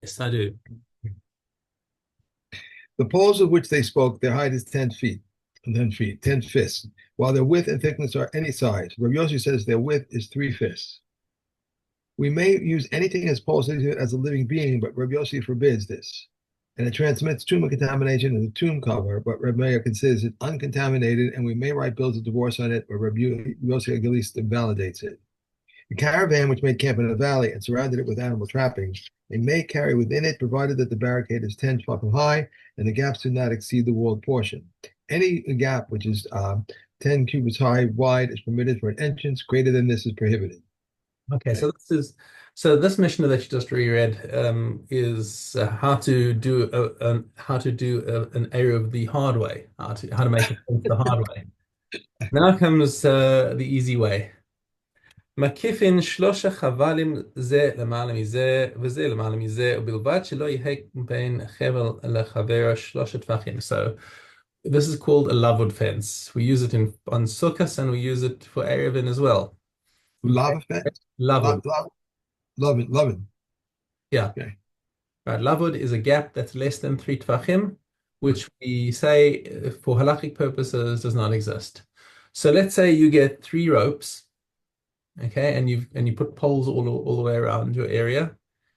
Yes, I do. The poles of which they spoke, their height is 10 feet, 10 fists, while their width and thickness are any size. Rabbi Yossi says their width is 3 fists. We may use anything as poles as a living being, but Rabbi Yossi forbids this. And it transmits tumor contamination in the tomb cover, but Rabbi Meir considers it uncontaminated, and we may write bills of divorce on it, but Rabbi Yossi at least invalidates it. The caravan, which made camp in a valley and surrounded it with animal trappings, they may carry within it, provided that the barricade is 10 feet high and the gaps do not exceed the walled portion. Any gap which is 10 cubits high wide is permitted for an entrance. Greater than this is prohibited. Okay, Okay. so this Mishnah that you just reread is how to do an Eruv the hard way, how to make it the hard way. Now comes the easy way. מקיפין שלושה חבלים זה למעלה מזה וזה למעלה מזה ובלבד שלא יהיה בין חבל לחבר שלושה טווחים. So this is called a lavud fence. We use it on sukkahs and we use it for Eruvin as well. Lava fence? Lavud. Love it, love it. Yeah. Okay. Right. Lavud is a gap that's less than 3 tvachim, which we say for halachic purposes does not exist. So let's say you get 3 ropes, okay, and you put poles all the way around your area,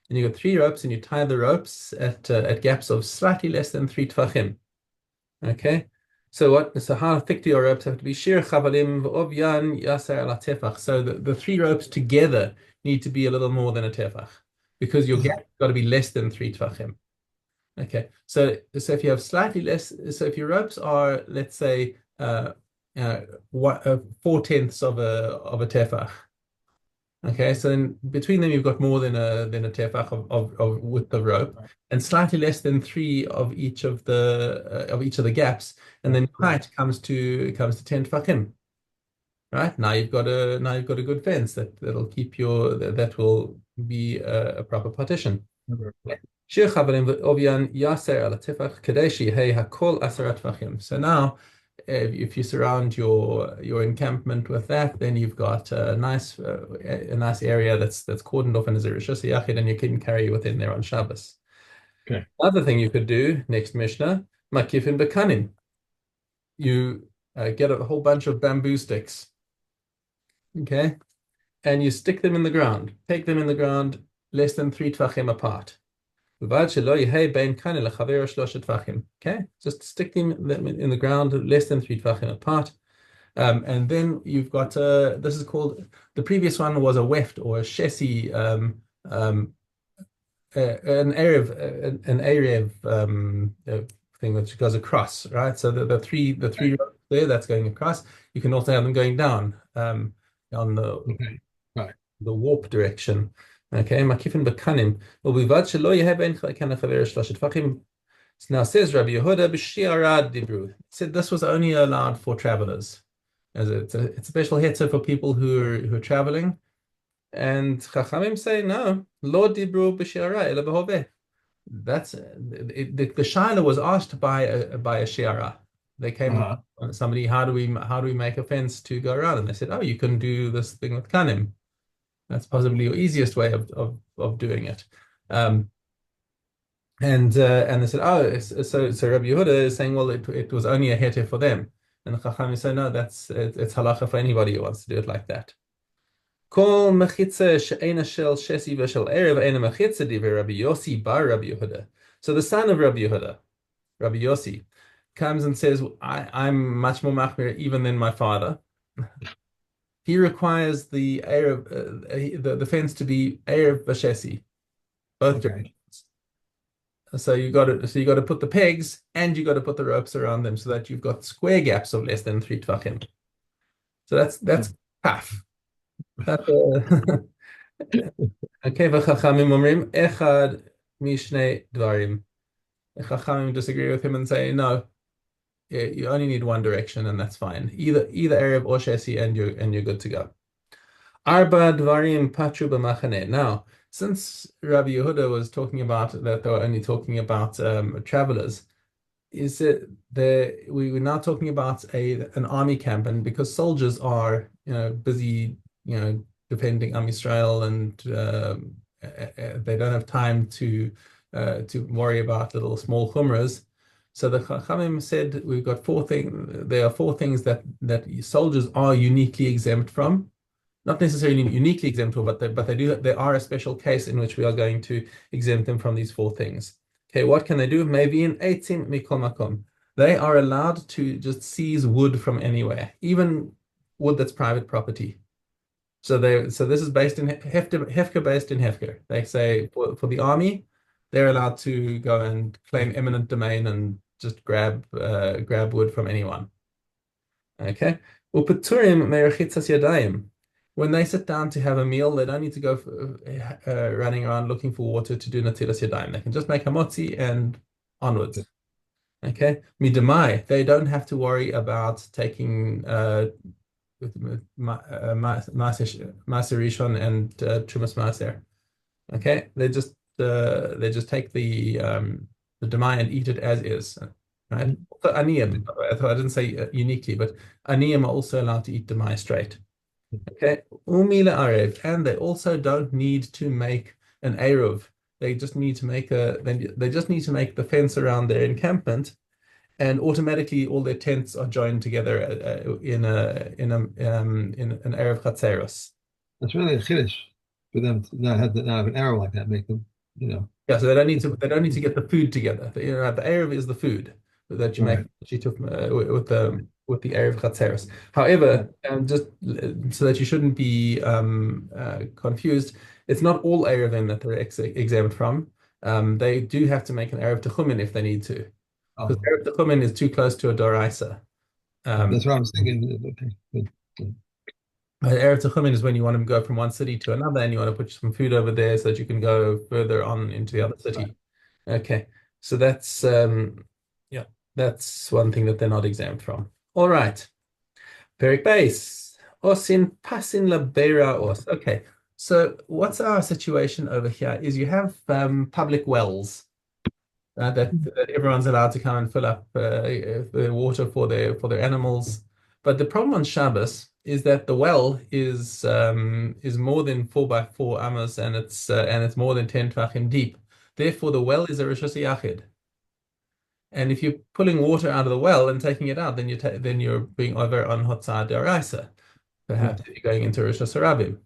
and you got 3 ropes, and you tie the ropes at gaps of slightly less than 3 tvachim. Okay. So how thick do your ropes have to be? Shir chavalim v'ovyan yaser ala tefach. So the 3 ropes together need to be a little more than a tefach because your gap got to be less than 3 tvachim. Okay. So if you have slightly less, so if your ropes are, let's say, 4/10 of a tefach. Okay, so then between them you've got more than a tefach of width of rope, and slightly less than 3 of each of the gaps, and then height comes to 10 tefachim. Right? Now you've got a good fence that'll keep that will be a proper partition. שיר חברים ועוביין יאסר על הטפח כדי שיהא הכל 10 טפחים. So now if you surround your encampment with that, then you've got a nice area that's cordoned off in a rishus yachid, and you can carry within there on Shabbos. Okay. Other thing you could do, next Mishnah, makifin bekanim. You get a whole bunch of bamboo sticks, okay, and you stick them in the ground. Take them in the ground less than 3 tvachim apart. Okay, just stick them in the ground less than 3 tvachim apart. And then you've got this is called, the previous one was a weft or a shesi, an Erev thing that goes across, right? So the three rows there that's going across. You can also have them going down on Okay. Right. the warp direction. Okay, makifin bekanim. ובלבד שלא יהיה בין חלקן לחבר 3 טפחים. Now says Rabbi Yehuda b'shi'arad dibru. Said this was only allowed for travelers, as it's a special heter for people who are traveling. And Chachamim say no, lo dibru b'shi'ara ela b'hoveh. That's the Shiloh was asked by a shi'ara. They came somebody, how do we make a fence to go around? And they said, oh, you can do this thing with kanim. That's possibly your easiest way of doing it. And they said, oh, so Rabbi Yehuda is saying, well, it was only a heter for them. And the Chacham say, no, it's halacha for anybody who wants to do it like that. Kol mechitza she'ena shel shesi v'shel erev ena mechitza divrei Rabbi Yossi bar Rabbi Yehuda. So the son of Rabbi Yehuda, Rabbi Yossi, comes and says, I'm much more machmir even than my father. He requires the the fence to be erev v'shesi, both directions. So you got to put the pegs and you got to put the ropes around them so that you've got square gaps of less than 3 tvachim. So that's tough. Okay, v'chachamim omrim echad mishnei dvarim. Chachamim disagree with him and say no, you only need one direction and that's fine. Either Erev or Shesi and you're good to go. Arba dvarim patru b'machane. Now, since Rabbi Yehuda was talking about that they were only talking about travelers, is it we're now talking about an army camp, and because soldiers are busy defending Am Yisrael they don't have time to worry about little small chumras. So the Chachamim said we've got four things. There are four things that soldiers are uniquely exempt from. Not necessarily uniquely exempt from, but they are a special case in which we are going to exempt them from these four things. Okay, what can they do? Maybe in eitzim mikol makom. They are allowed to just seize wood from anywhere, even wood that's private property. So this is based in Hefker based in Hefker. They say for the army, they're allowed to go and claim eminent domain and just grab wood from anyone. Okay. Upeturim merechitzas yadayim. When they sit down to have a meal, they don't need to go running around looking for water to do natilas yadayim. They can just make hamotzi and onwards. Okay. Midamai, they don't have to worry about taking Maaser Rishon and Trumas Maaser. Okay, they just take the demai and eat it as is. Right? Also, aniyim, I didn't say uniquely, but aniyim are also allowed to eat demai straight. Okay, umila arev, and they also don't need to make an eruv. They just need to make the fence around their encampment, and automatically all their tents are joined together in an erev chatzeros. That's really a chiddush for them to not have an arrow like that. Make them, Yeah, so they don't need to get the food together. The erev is the food that you make with the erev chatzeros. However, just so that you shouldn't be confused, it's not all erevim that they're exempt from. They do have to make an erev techumin if they need to. Because erev techumin is too close to a doraisa. That's what I was thinking. Okay, good. Erev techumin is when you want to go from one city to another, and you want to put some food over there so that you can go further on into the other city. Okay, so that's that's one thing that they're not exempt from. All right, Perik base osin pasin labera os. Okay, so what's our situation over here? Is you have public wells. That everyone's allowed to come and fill up the water for their animals. But the problem on Shabbos is that the well is more than 4 by 4 amos, and it's more than 10 tvachim deep. Therefore, the well is a rishus yachid. And if you're pulling water out of the well and taking it out, then you're being over on hotzah deraisa. Perhaps if you're going into rishus harabim.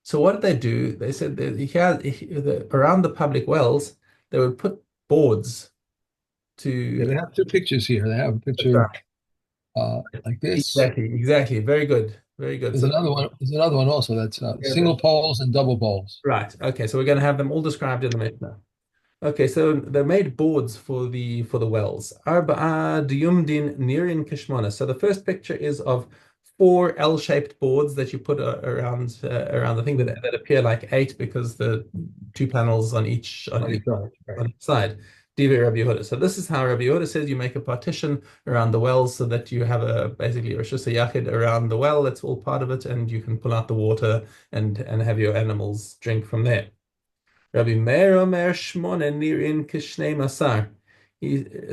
So what did they do? They said that around the public wells, they would put boards to. They have two pictures here. They have a picture like this. Exactly. Very good. There's another one. There's another one also that's single poles and double poles. Right. Okay. So we're going to have them all described in the Mishna. Okay. So they made boards for the wells. Arba'a diyumdin nirin kishmona. So the first picture is of 4 L-shaped boards that you put around the thing that appear like 8 because the 2 panels on each side. Divrei Rabbi Yehuda. So this is how Rabbi Yehuda says you make a partition around the wells so that you have basically Rosh Yachid around the well. That's all part of it, and you can pull out the water and have your animals drink from there. Rabbi Meir Omer Shmone Nirin Kishnei Masar.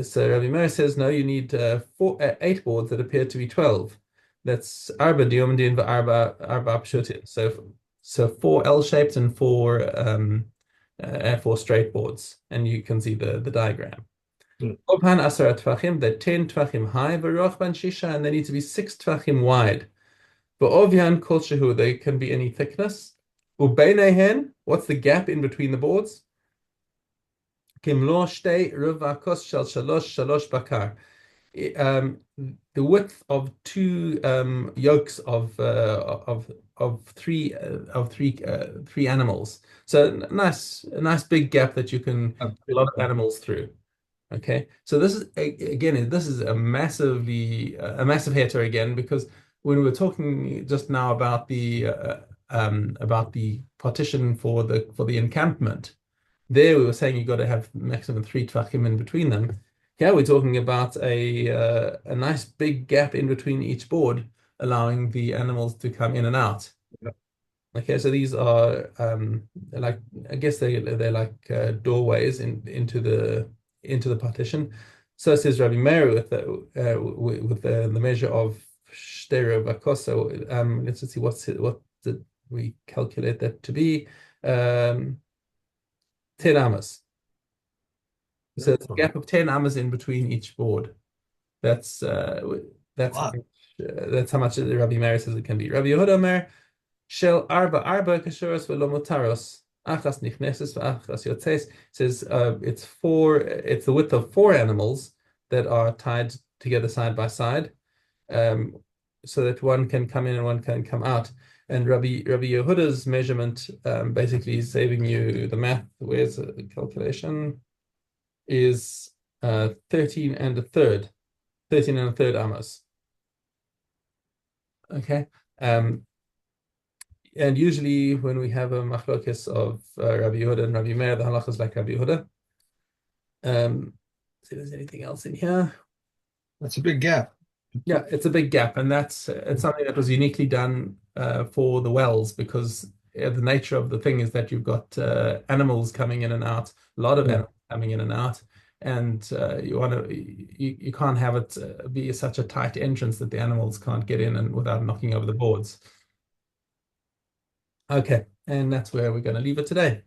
So Rabbi Meir says no, you need 8 boards that appear to be 12. That's Arba Diomdin Arba Pshutin. So 4 L-shaped and 4 straight boards, and you can see the diagram. Obhan Asara Tvachim, they're 10 Tvachim high, V'rochban Shisha, and they need to be 6 Tvachim wide. V'ovyan Kol Shehu, they can be any thickness. Ubeinehen, what's the gap in between the boards? Kimlo Shtei Ruvakos Shel Shalosh Bakar. The width of 2 yokes of 3 animals. So a nice big gap that you can put a lot of animals through. Okay, so this is a massive heter again, because when we were talking just now about the partition for the encampment, there we were saying you got to have maximum 3 tvachim in between them. Here we're talking about a nice big gap in between each board, allowing the animals to come in and out. Yeah. Okay, so these are like, I guess they're like doorways into the partition. So it says Rabbi Meir with the measure of shtera vakosa. Let's just see what did we calculate that to be. 10 amas. So it's a Oh, gap of 10 amas in between each board. That's that's how wow. much, that's how much Rabbi Meir says it can be. Rabbi Yehuda Omer shel arba kashuros v'lo mutaros achas nichneses v'achas yotzes says it's the width of four animals that are tied together side by side, um, so that one can come in and one can come out. And Rabbi Yehuda's measurement basically is saving you the math. Where's the calculation? Is 13 and a third. 13 and a third amas. Okay. And usually when we have a machlokes of Rabbi Yehuda and Rabbi Meir, the halachas is like Rabbi Yehuda. See if there's anything else in here. That's a big gap. Yeah, it's a big gap, and it's something that was uniquely done for the wells because the nature of the thing is that you've got animals coming in and out, a lot of Yeah. animals coming in and out, and you can't have it be such a tight entrance that the animals can't get in and without knocking over the boards. Okay, and that's where we're going to leave it today.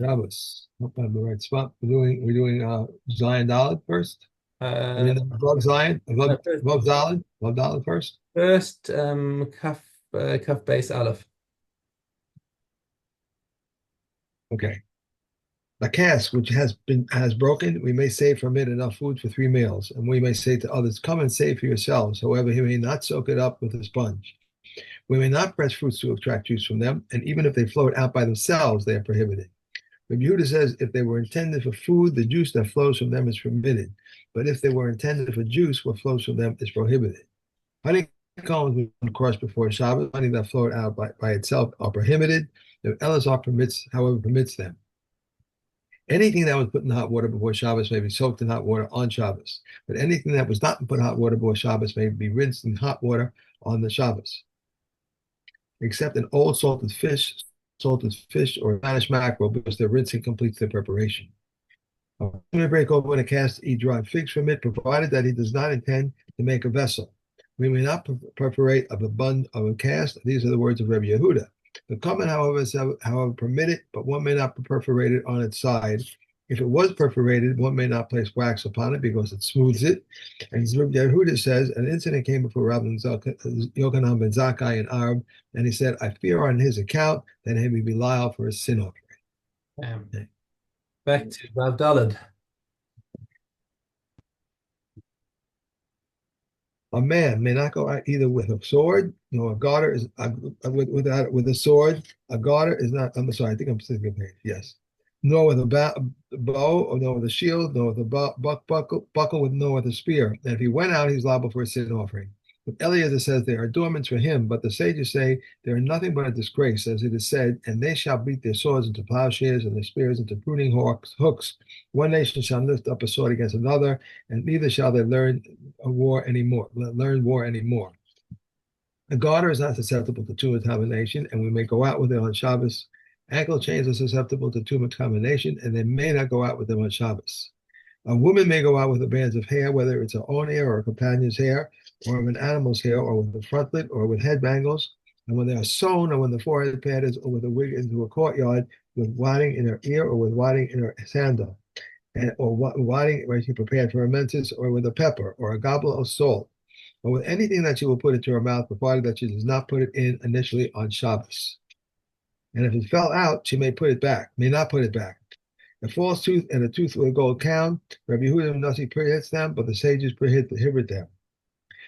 Shabbos. Hope I have the right spot. We're doing Zion Dalet first. I Uh, mean above Zion, no, above Dalet first. first, kaf base aleph. Okay. A cask which has broken, we may save from it enough food for 3 meals, and we may say to others, "Come and save for yourselves." However, he may not soak it up with a sponge. We may not press fruits to extract juice from them, and even if they float out by themselves, they are prohibited. Rabbi Yehuda says if they were intended for food, the juice that flows from them is permitted. But if they were intended for juice, what flows from them is prohibited. Honeycombs when crushed before Shabbos, honey that flowed out by itself are prohibited. The Elazar permits them. Anything that was put in hot water before Shabbos may be soaked in hot water on Shabbos. But anything that was not put in hot water before Shabbos may be rinsed in hot water on the Shabbos. Except an old salted fish or Spanish mackerel because the rinsing completes the preparation. He may break open a cask to eat dried figs from it, provided that he does not intend to make a vessel. We may not perforate of a bun of a cask. These are the words of Rabbi Yehuda. The common, however, is permitted, but one may not perforate it on its side. If it was perforated, one may not place wax upon it because it smooths it. And as Rabbi Yehuda says, an incident came before Rabbi Yochanan ben Zakkai in Arab, and he said, "I fear on his account that he may be liable for a sin offering." Um, Back to Rav Dalad. A man may not go out either with a sword, nor a garter is with a sword. A garter is not. I'm sorry, I think I'm thinking of page. Yes, nor with a bow, or nor with a shield, nor with a buckle, nor with a spear. And if he went out, he's liable for a sin offering. But Eliezer says there are adornments for him, but the sages say they are nothing but a disgrace, as it is said, and they shall beat their swords into plowshares and their spears into pruning hooks. One nation shall lift up a sword against another, and neither shall they learn war anymore. A garter is not susceptible to tumor combination, and we may go out with it on Shabbos. Ankle chains are susceptible to tumor combination, and they may not go out with them on Shabbos. A woman may go out with the bands of hair, whether it's her own hair or a companion's hair, or of an animal's hair, or with a frontlet, or with head bangles. And when they are sewn, or when the forehead pad is, or with a wig into a courtyard, with wadding in her ear, or with wadding in her sandal, or wadding where she prepared for a menses, or with a pepper, or a goblet of salt, or with anything that she will put into her mouth, provided that she does not put it in initially on Shabbos. And if it fell out, she may not put it back. A false tooth and a tooth with a gold crown, Rabbi Yehuda and Nasi prohibits them, but the sages prohibit them.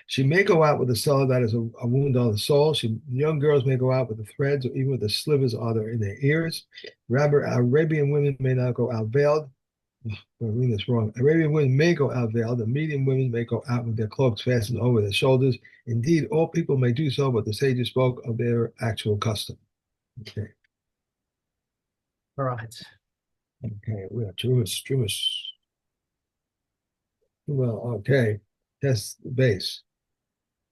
She may go out with a cellar that is a wound on the sole. Young girls may go out with the threads or even with the slivers in their ears. Arabian women may not go out veiled. I'm reading this wrong. Arabian women may go out veiled, and medium women may go out with their cloaks fastened over their shoulders. Indeed, all people may do so, but the sages spoke of their actual custom. Okay. All right. Okay, we are Trumas. Well, okay. That's the base.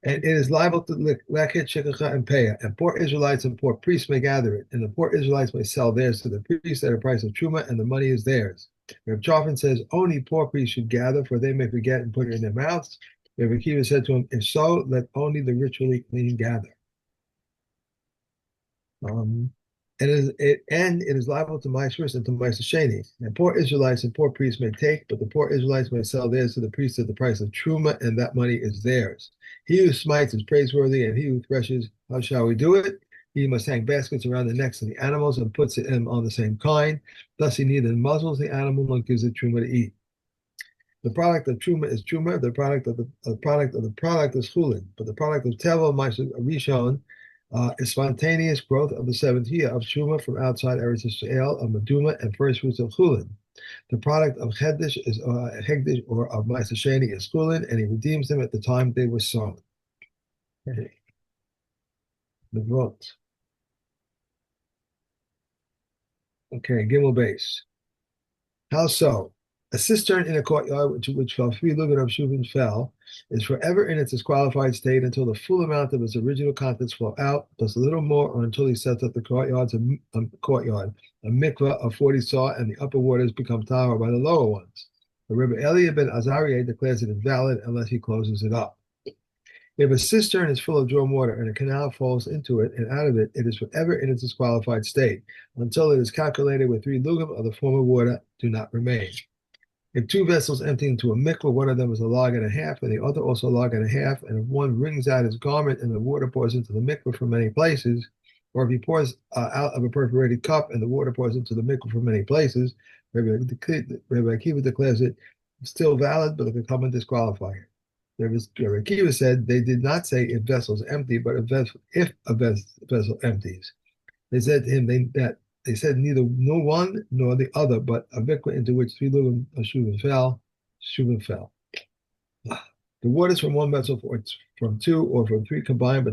And it is liable to Lakit, Shikacha, and Peah. And poor Israelites and poor priests may gather it. And the poor Israelites may sell theirs to the priests at a price of Truma, and the money is theirs. Reb Chofin says only poor priests should gather, for they may forget and put it in their mouths. Reb Akiva said to him, if so, let only the ritually clean gather. Um, it is liable to Maasros and to Maasasheni. And poor Israelites and poor priests may take, but the poor Israelites may sell theirs to the priests at the price of truma, and that money is theirs. He who smites is praiseworthy, and he who threshes, how shall we do it? He must hang baskets around the necks of the animals and puts them on the same kind. Thus he neither muzzles the animal nor gives it truma to eat. The product of truma is truma. The product is chulin. But the product of tevel rishon is spontaneous growth of the seventh year of truma from outside Eretz Yisrael of meduma and first fruits of chulin. The product of hegdish or of ma'aser sheni is chulin, and he redeems them at the time they were sown. Okay. The vote. Okay, Gimel base. How so? A cistern in a courtyard which fell 3 lugim of shuvin fell is forever in its disqualified state until the full amount of its original contents flow out, plus a little more, or until he sets up the courtyard, a mikvah of 40 saw, and the upper waters become tahor by the lower ones. The Rebbe Eliyah ben Azariah declares it invalid unless he closes it up. If a cistern is full of drawn water and a canal falls into it and out of it, it is forever in its disqualified state until it is calculated with 3 lugim of the former water do not remain. If 2 vessels empty into a mikvah, one of them is a log and a half, and the other also a log and a half, and if one wrings out his garment and the water pours into the mikvah from many places, or if he pours out of a perforated cup and the water pours into the mikvah from many places, Rabbi Akiva declares it still valid, but it could come and disqualify it. Rabbi Akiva said they did not say if vessels empty, but if a vessel empties. They said to him that they said neither no one nor the other, but a mikvah into which 3 lugim of shuvin fell. The waters from one vessel, or from 2 or from 3 combine,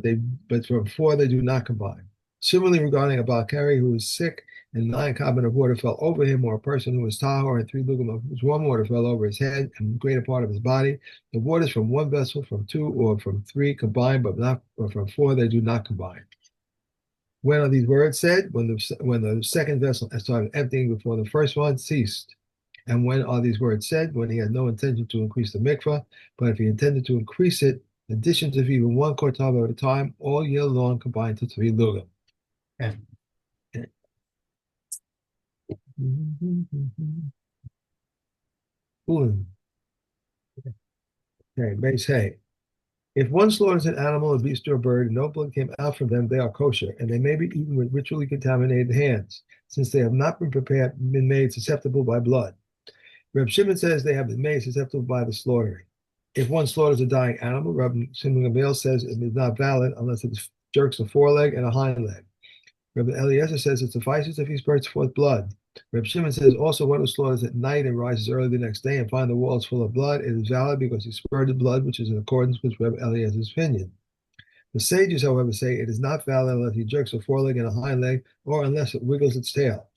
but from 4 they do not combine. Similarly, regarding a balkari who is sick and 9 kabin of water fell over him, or a person who is tahor and 3 lugim of warm water fell over his head and the greater part of his body, the waters from one vessel, from 2 or from 3 combine, but not or from 4 they do not combine. When are these words said? When the second vessel started emptying before the first one ceased. And when are these words said? When he had no intention to increase the mikvah, but if he intended to increase it, in addition to even 1 kortava at a time, all year long combined to 3 lugim. Yeah. Okay, base hay. If one slaughters an animal, a beast, or a bird, and no blood came out from them, they are kosher, and they may be eaten with ritually contaminated hands, since they have not been made susceptible by blood. Reb Shimon says they have been made susceptible by the slaughtering. If one slaughters a dying animal, Reb Shimon Gamliel says it is not valid unless it jerks a foreleg and a hind leg. Reb Eliezer says it suffices if he spurts forth blood. Reb Shimon says also one who slaughters at night and rises early the next day and finds the walls full of blood, it is valid because he spurted blood, which is in accordance with Reb Eliezer's opinion. The sages, however, say it is not valid unless he jerks a foreleg and a hind leg, or unless it wiggles its tail.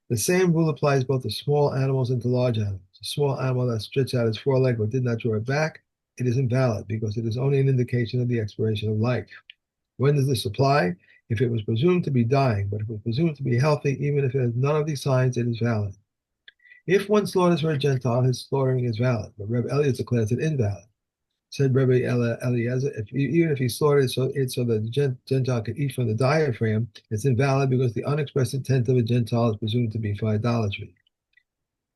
The same rule applies both to small animals and to large animals. A small animal that stretched out its foreleg but did not draw it back, it is invalid because it is only an indication of the expiration of life. When does this apply? If it was presumed to be dying, but if it was presumed to be healthy, even if it has none of these signs, it is valid. If one slaughters for a Gentile, his slaughtering is valid, but Reb Eliezer declares it invalid. Said Rabbi Eliezer, even if he slaughtered it so that the Gentile could eat from the diaphragm, it's invalid because the unexpressed intent of a Gentile is presumed to be for idolatry.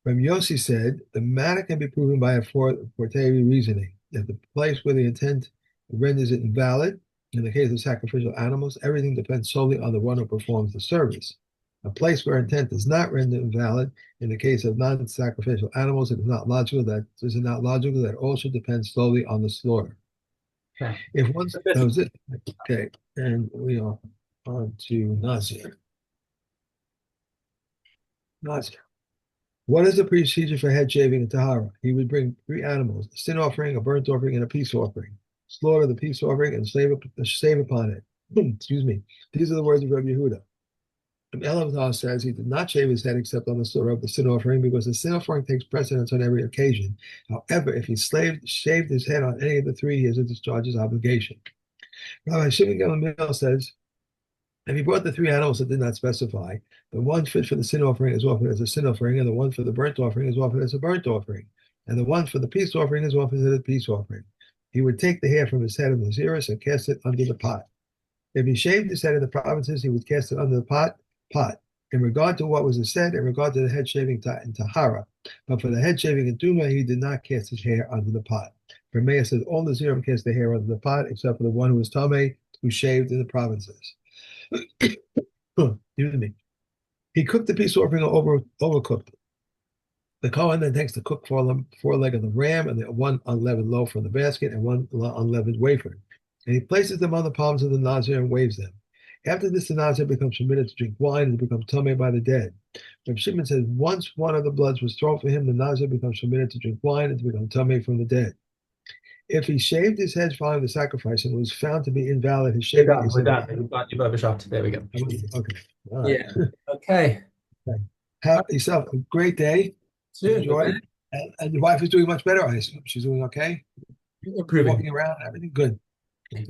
Rabbi Yossi said, the matter can be proven by a fortiori reasoning. If the place where the intent renders it invalid, in the case of sacrificial animals, everything depends solely on the one who performs the service. A place where intent does not render invalid, in the case of non-sacrificial animals, it is not logical that all should depend solely on the slaughter. Okay. If one that was it. Okay, and we are on to Nazir. Nazir. What is the procedure for head shaving in Tahara? He would bring 3 animals, a sin offering, a burnt offering, and a peace offering. Slaughter the peace offering and save upon it. Excuse me. These are the words of Rabbi Yehuda. Elavdar says he did not shave his head except on the slaughter of the sin offering because the sin offering takes precedence on every occasion. However, if he shaved his head on any of the 3, he has to discharge his obligation. Rabbi Shimon Gamliel says, if he brought the 3 animals that did not specify, the one fit for the sin offering is offered as a sin offering, and the one for the burnt offering is offered as a burnt offering, and the one for the peace offering is offered as a peace offering. He would take the hair from his head of Naziris and cast it under the pot. If he shaved his head in the provinces, he would cast it under the pot. In regard to what was said, in regard to the head shaving in Tahara, but for the head shaving in Duma, he did not cast his hair under the pot. For Meir says all the Zerim cast their hair under the pot, except for the one who was Tameh, who shaved in the provinces. Excuse me. He cooked the peace offering overcooked. The Kohen then takes the cooked foreleg of the ram and the one unleavened loaf from the basket and one unleavened wafer. And he places them on the palms of the Nazir and waves them. After this, the Nazir becomes permitted to drink wine and to become tamei by the dead. Reb Shimon says once one of the bloods was thrown for him, the Nazir becomes permitted to drink wine and to become tamei from the dead. If he shaved his head following the sacrifice and it was found to be invalid, his We're shaving done. is We're done. We've got you overshot. There we go. okay. All right. Yeah. Okay. Have yourself a great day. Soon. Enjoy. Okay. And your wife is doing much better, I assume. She's doing okay. Improving. Walking around, everything good. Okay.